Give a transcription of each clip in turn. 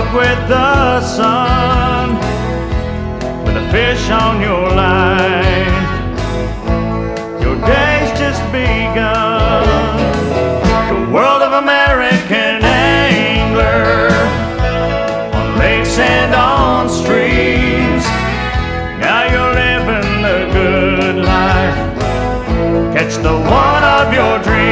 love with the sun, with a fish on your line. Your day's just begun. The world of American angler, on lakes and on streams. Now you're living the good life. Catch the one of your dreams.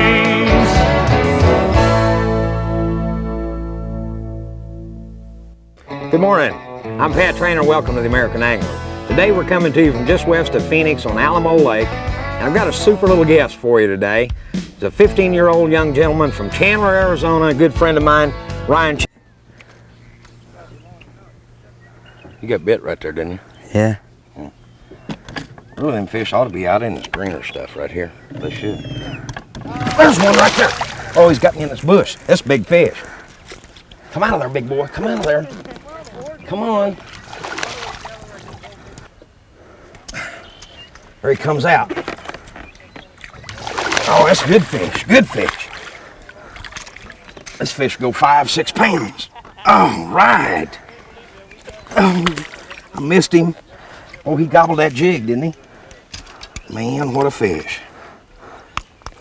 Good morning. I'm Pat Traynor. Welcome to the American Angler. Today we're coming to you from just west of Phoenix on Alamo Lake, and I've got a super little guest for you today. He's a 15-year-old young gentleman from Chandler, Arizona, a good friend of mine, Ryan. You got bit right there, didn't you? Yeah. Really, them fish ought to be out in this greener stuff right here. They should. There's one right there. Oh, he's got me in this bush. That's a big fish. Come out of there, big boy. Come out of there. Come on. There he comes out. Oh, that's a good fish. Good fish. This fish will go 5-6 pounds. All right. Oh, I missed him. Oh, he gobbled that jig, didn't he? Man, what a fish.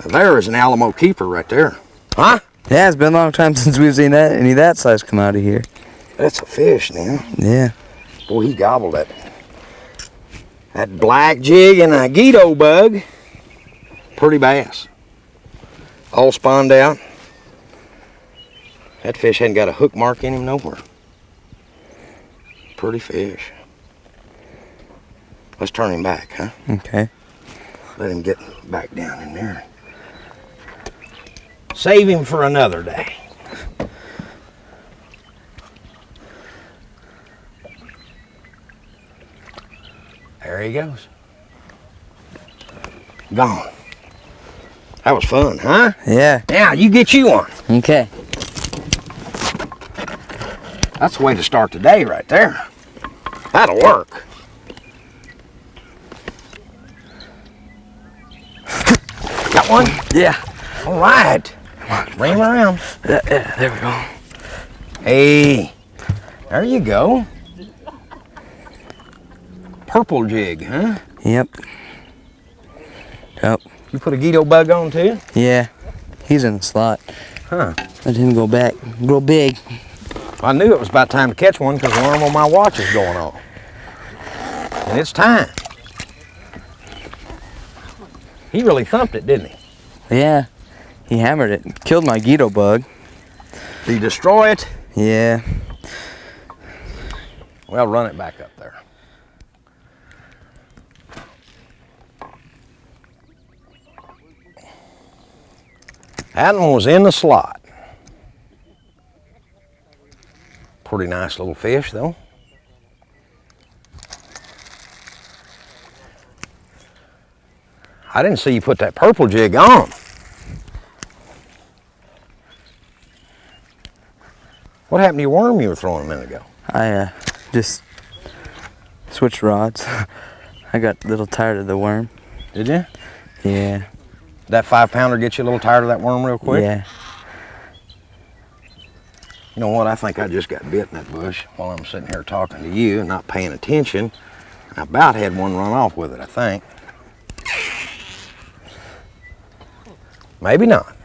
Now, there is an Alamo keeper right there. Huh? Yeah, it's been a long time since we've seen that any of that size come out of here. That's a fish now. Yeah. Boy, he gobbled that black jig and a Guido bug. Pretty bass. All spawned out. That fish hadn't got a hook mark in him nowhere. Pretty fish. Let's turn him back, huh? Okay. Let him get back down in there. Save him for another day. There he goes. Gone. That was fun, huh? Yeah. Now, you get you one. Okay. That's the way to start the day right there. That'll work. Got one? Yeah. All right. Bring him around. Yeah, there we go. Hey, there you go. Purple jig, huh? Yep. Yep. You put a Guido bug on too? Yeah. He's in the slot. Huh. Let him go back. Grow big. I knew it was about time to catch one because the alarm on my watch is going off. And it's time. He really thumped it, didn't he? Yeah. He hammered it. Killed my Guido bug. Did he destroy it? Yeah. Well, run it back up there. That one was in the slot. Pretty nice little fish, though. I didn't see you put that purple jig on. What happened to your worm you were throwing a minute ago? I just switched rods. I got a little tired of the worm. Did you? Yeah. That 5-pounder get you a little tired of that worm real quick? Yeah. You know what? I think I just got bit in that bush while I'm sitting here talking to you and not paying attention. I about had one run off with it, I think. Maybe not.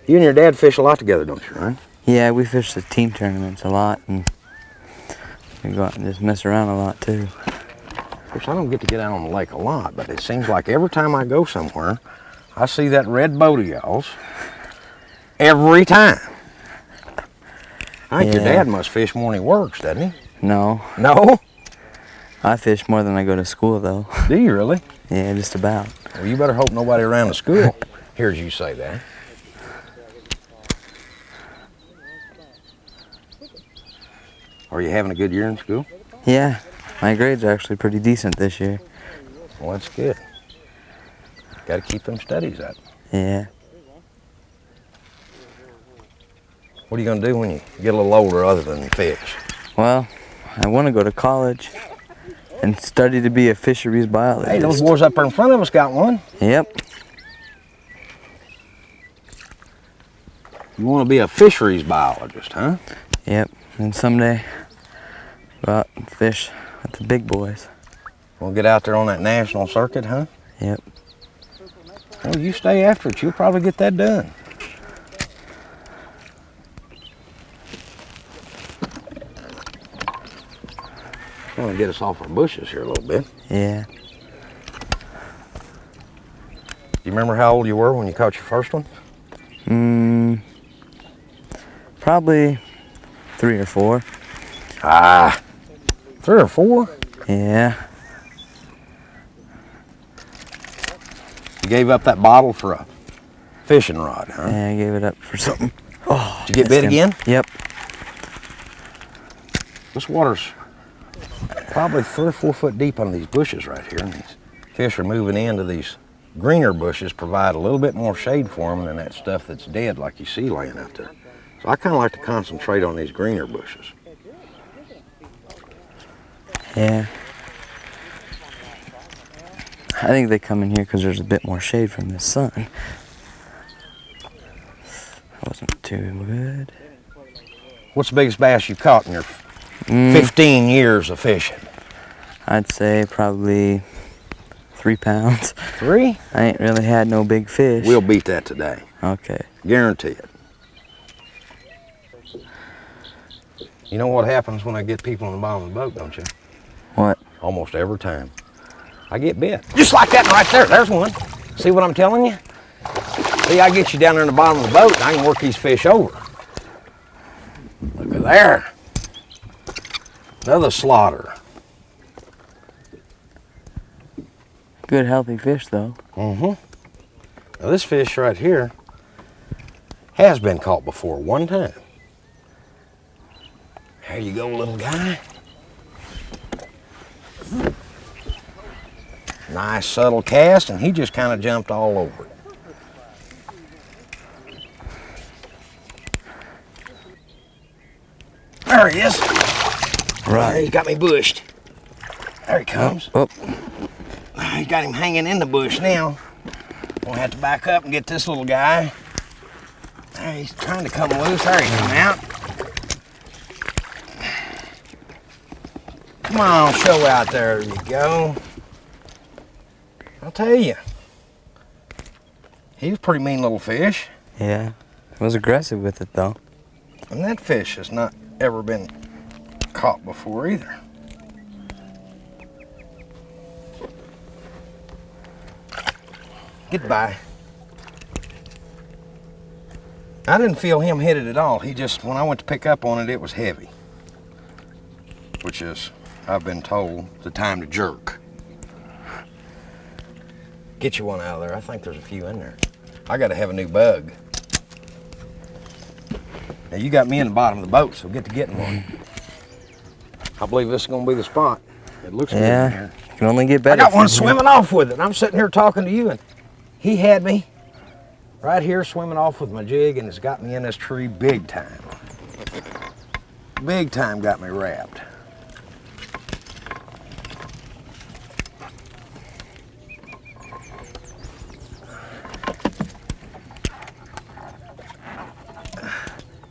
You and your dad fish a lot together, don't you, Ryan? Yeah, we fish the team tournaments a lot, and we go out and just mess around a lot too. Of course, I don't get to get out on the lake a lot, but it seems like every time I go somewhere, I see that red boat of y'all's every time. I think your dad must fish more than he works, doesn't he? No. No? I fish more than I go to school, though. Do you really? Yeah, just about. Well, you better hope nobody around the school hears you say that. Are you having a good year in school? Yeah, my grades are actually pretty decent this year. Well, that's good. Got to keep them studies up. Yeah. What are you going to do when you get a little older other than fish? Well, I want to go to college and study to be a fisheries biologist. Hey, those boys up there in front of us got one. Yep. You want to be a fisheries biologist, huh? Yep. And someday, go out and fish with the big boys. We'll get out there on that national circuit, huh? Yep. Well, you stay after it. You'll probably get that done. Going to get us off our bushes here a little bit. Yeah. Do you remember how old you were when you caught your first one? Probably 3 or 4. Ah, 3 or 4? Yeah. You gave up that bottle for a fishing rod, huh? Yeah, I gave it up for something. Oh, Did you get bit again? Yep. This water's probably 3 or 4 foot deep on these bushes right here, and these fish are moving into these greener bushes, provide a little bit more shade for them than that stuff that's dead like you see laying out there. So I kind of like to concentrate on these greener bushes. Yeah. I think they come in here because there's a bit more shade from the sun. That wasn't too good. What's the biggest bass you caught in your 15 years of fishing? I'd say probably 3 pounds. 3? I ain't really had no big fish. We'll beat that today. Okay. Guarantee it. You know what happens when I get people on the bottom of the boat, don't you? What? Almost every time. I get bit. Just like that right there. There's one. See what I'm telling you? See, I get you down there in the bottom of the boat and I can work these fish over. Look at there. Another slaughter. Good healthy fish though. Now this fish right here has been caught before one time. There you go, little guy. Nice subtle cast, and he just kind of jumped all over it. There he is. Right. He's got me bushed. There he comes. Oh. I got him hanging in the bush now. Gonna have to back up and get this little guy. There, he's trying to come loose. There he come out. Come on, show out there. There you go. I'll tell you. He's a pretty mean little fish. Yeah. I was aggressive with it though. And that fish has not ever been caught before either. Goodbye. I didn't feel him hit it at all. He just, when I went to pick up on it, it was heavy. Which is, I've been told, the time to jerk. Get you one out of there. I think there's a few in there. I gotta have a new bug. Now you got me in the bottom of the boat, so get to getting one. I believe this is gonna be the spot. It looks good in here. You can only get better. I got one swimming off with it. I'm sitting here talking to you, and he had me right here swimming off with my jig, and it's got me in this tree big time. Big time got me wrapped.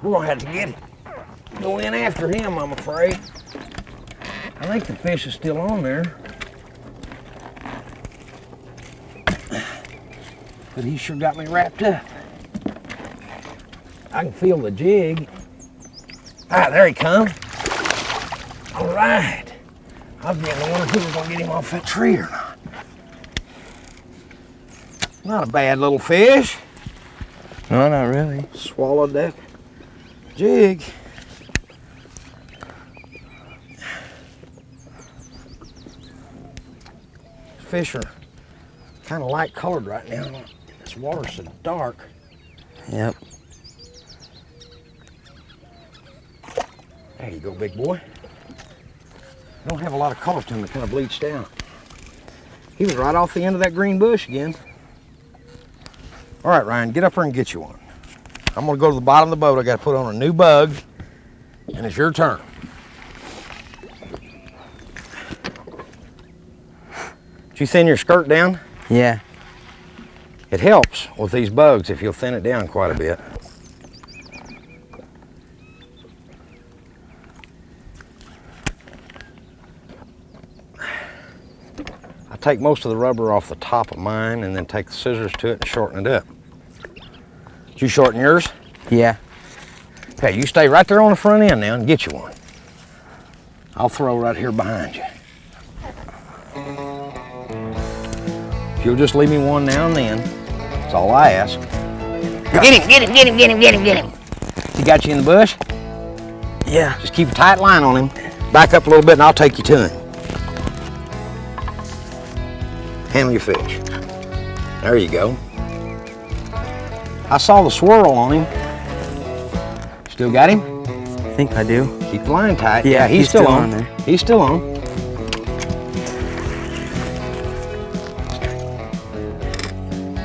We're gonna have to get it. Go in after him, I'm afraid. I think the fish is still on there. But he sure got me wrapped up. I can feel the jig. Ah, there he comes. All right. I was getting to wonder if we were gonna get him off that tree or not. Not a bad little fish. No, not really. Swallowed that jig. Fish are kind of light colored right now. This water's so dark. Yep. There you go, big boy. Don't have a lot of color to him. It kind of bleached out. He was right off the end of that green bush again. All right, Ryan, get up here and get you one. I'm gonna go to the bottom of the boat. I gotta put on a new bug, and it's your turn. Did you thin your skirt down? Yeah. It helps with these bugs if you'll thin it down quite a bit. take most of the rubber off the top of mine and then take the scissors to it and shorten it up. Did you shorten yours? Yeah. Okay, you stay right there on the front end now and get you one. I'll throw right here behind you. If you'll just leave me one now and then, that's all I ask. Get him, get him, get him, get him, get him, get him. He got you in the bush? Yeah. Just keep a tight line on him. Back up a little bit and I'll take you to him. Handle your fish. There you go. I saw the swirl on him. Still got him? I think I do. Keep the line tight. Yeah, he's still on there. He's still on.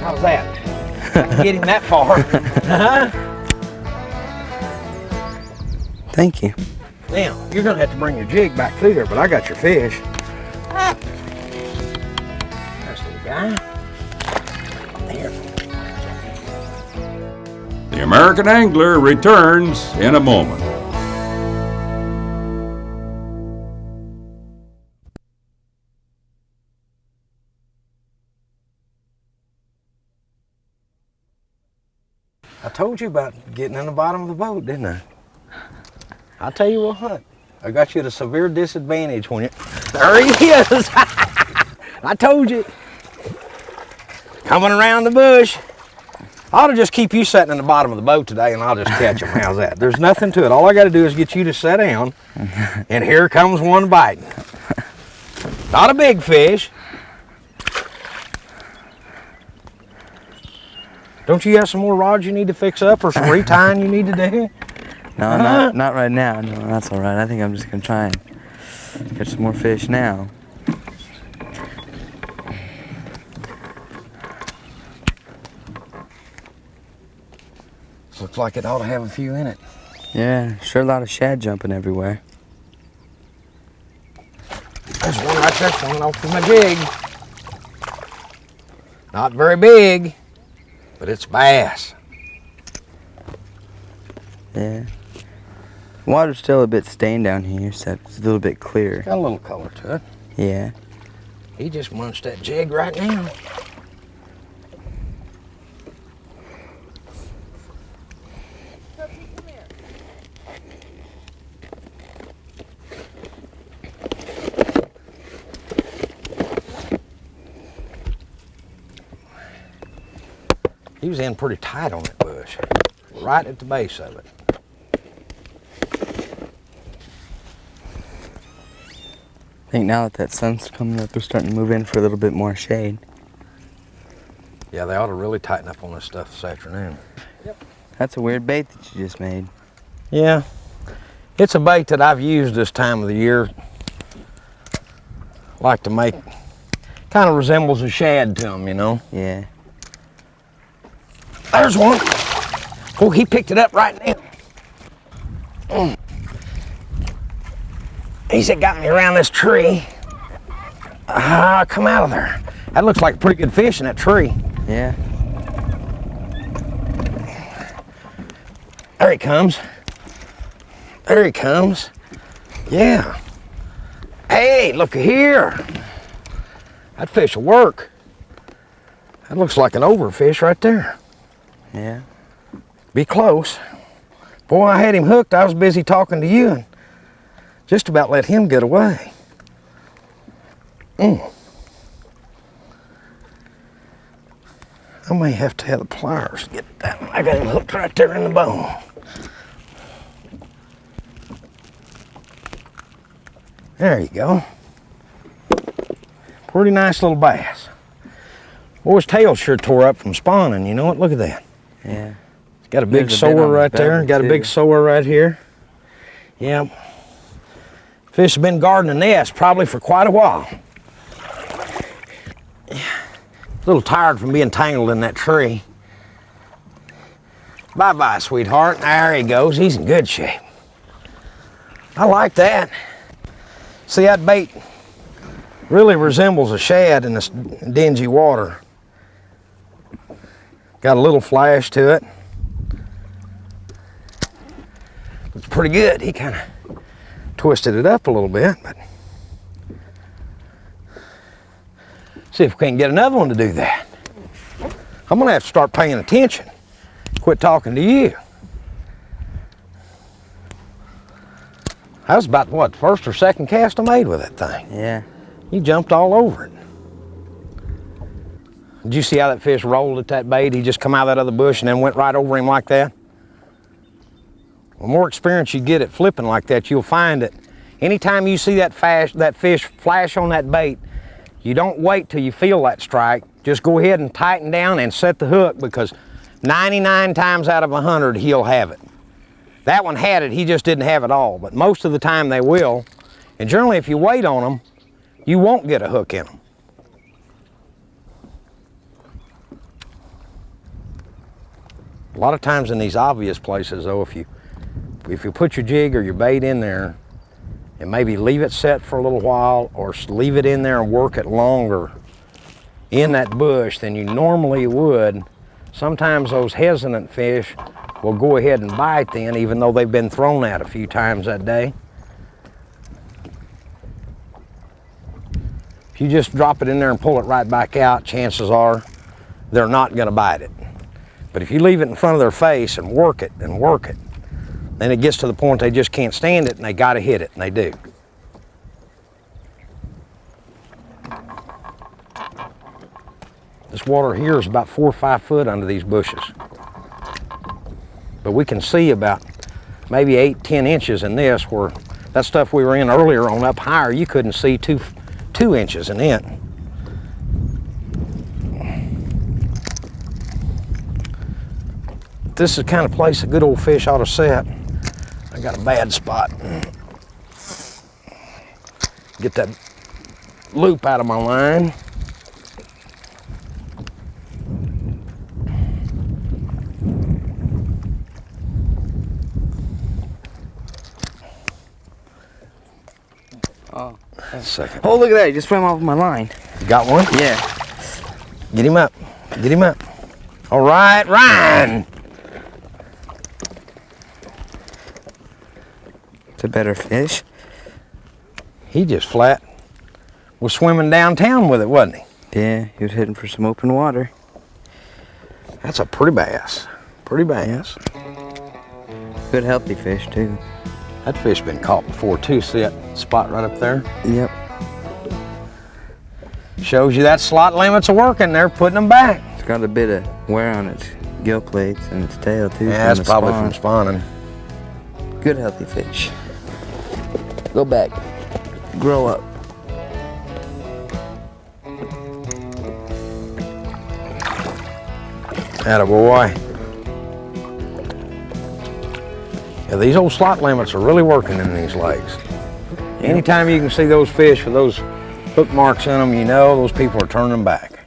How's that? Get him that far. Thank you. Now, you're gonna have to bring your jig back through there, but I got your fish. There's the guy. There. The American Angler returns in a moment. I told you about getting in the bottom of the boat, didn't I? I'll tell you what, I got you at a severe disadvantage when you... There he is! I told you. Coming around the bush. I ought to just keep you sitting in the bottom of the boat today and I'll just catch him. How's that? There's nothing to it. All I got to do is get you to sit down and here comes one biting. Not a big fish. Don't you have some more rods you need to fix up or some retying you need to do? No, not right now. No, that's all right. I think I'm just gonna try and catch some more fish now. Looks like it ought to have a few in it. Yeah, sure a lot of shad jumping everywhere. There's one right there coming off of my jig. Not very big, but it's bass. Yeah. Water's still a bit stained down here, so it's a little bit clear. Got a little color to it. Yeah. He just munched that jig right now. He was in pretty tight on that bush, right at the base of it. I think now that sun's coming up, we're starting to move in for a little bit more shade. Yeah, they ought to really tighten up on this stuff this afternoon. Yep. That's a weird bait that you just made. Yeah, it's a bait that I've used this time of the year. Like to make, kind of resembles a shad to them, you know? Yeah. There's one. Oh, he picked it up right now. He's got me around this tree. Come out of there. That looks like a pretty good fish in that tree. Yeah. There he comes. There he comes. Yeah. Hey, look here. That fish will work. That looks like an overfish right there. Yeah. Be close. Boy, I had him hooked. I was busy talking to you and just about let him get away. I may have to have the pliers to get that one. I got him hooked right there in the bone. There you go. Pretty nice little bass. Boy, his tail sure tore up from spawning, you know what? Look at that. Yeah. It's got a big sore right there. Got a big sore right here. Yeah. Fish have been guarding the nest probably for quite a while. A little tired from being tangled in that tree. Bye-bye, sweetheart. There he goes. He's in good shape. I like that. See, that bait really resembles a shad in this dingy water. Got a little flash to it. Looks pretty good. He kind of twisted it up a little bit, but See if we can get another one to do that. I'm gonna have to start paying attention. Quit talking to you. That was about, what, first or second cast I made with that thing. Yeah. You jumped all over it. Did you see how that fish rolled at that bait? He just come out of that other bush and then went right over him like that? The more experience you get at flipping like that, you'll find that anytime you see that fish flash on that bait, you don't wait till you feel that strike. Just go ahead and tighten down and set the hook, because 99 times out of 100, he'll have it. That one had it, he just didn't have it all, but most of the time they will. And generally, if you wait on them, you won't get a hook in them. A lot of times in these obvious places, though, if you put your jig or your bait in there and maybe leave it set for a little while, or leave it in there and work it longer in that bush than you normally would, sometimes those hesitant fish will go ahead and bite then, even though they've been thrown at a few times that day. If you just drop it in there and pull it right back out, chances are they're not going to bite it. But if you leave it in front of their face and work it, then it gets to the point they just can't stand it and they got to hit it, and they do. This water here is about 4 or 5 foot under these bushes. But we can see about maybe 8, 10 inches in this, where that stuff we were in earlier on up higher, you couldn't see 2 inches in it. This is the kind of place a good old fish ought to set. I got a bad spot. Get that loop out of my line. Oh. A second. Oh, look at that. He just swam off my line. You got one? Yeah. Get him up. Get him up. All right, Ryan. It's a better fish. He just flat was swimming downtown with it, wasn't he? Yeah, he was heading for some open water. That's a pretty bass. Pretty bass. Good healthy fish too. That fish been caught before too. See that spot right up there? Yep. Shows you that slot limit's a working. They're putting them back. It's got a bit of wear on its gill plates and its tail too. Yeah, that's probably from spawning. Good healthy fish. Go back. Grow up. Attaboy. Yeah, these old slot limits are really working in these lakes. Anytime you can see those fish with those hook marks in them, you know those people are turning them back.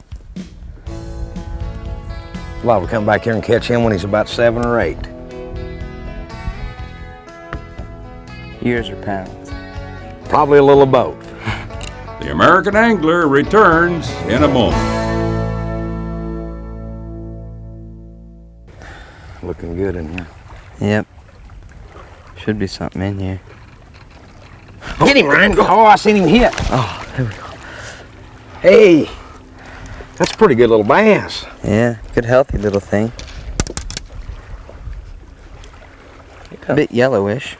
I'll will come back here and catch him when he's about 7 or 8. Years or pounds? Probably a little of both. The American Angler returns in a moment. Looking good in here. Yep. Should be something in here. Get him, Ryan. Oh, I seen him hit. Oh, there we go. Hey, that's a pretty good little bass. Yeah, good healthy little thing. A bit yellowish.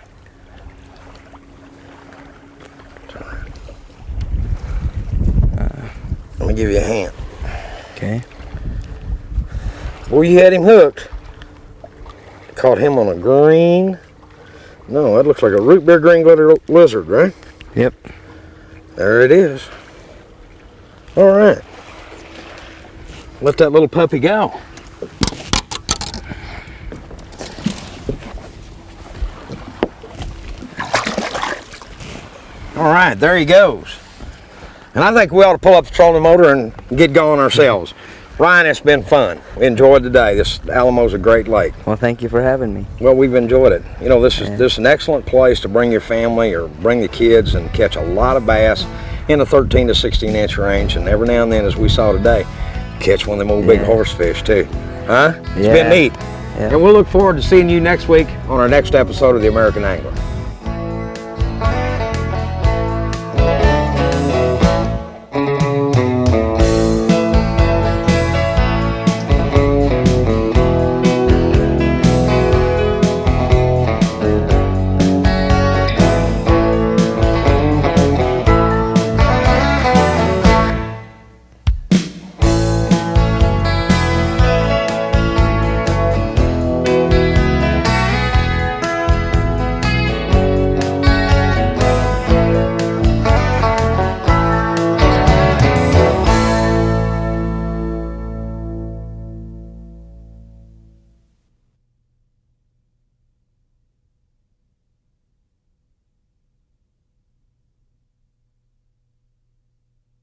Let me give you a hand. Okay. Well, you had him hooked. Caught him on a green. No, that looks like a root beer green glitter lizard, right? Yep. There it is. All right. Let that little puppy go. All right, there he goes. And I think we ought to pull up the trolling motor and get going ourselves. Ryan, it's been fun. We enjoyed the day. This Alamo's a great lake. Well, thank you for having me. Well, we've enjoyed it. You know, this is an excellent place to bring your family or bring the kids and catch a lot of bass in the 13 to 16 inch range. And every now and then, as we saw today, catch one of them old big horsefish too. Huh? It's been neat. Yeah. And we'll look forward to seeing you next week on our next episode of The American Angler.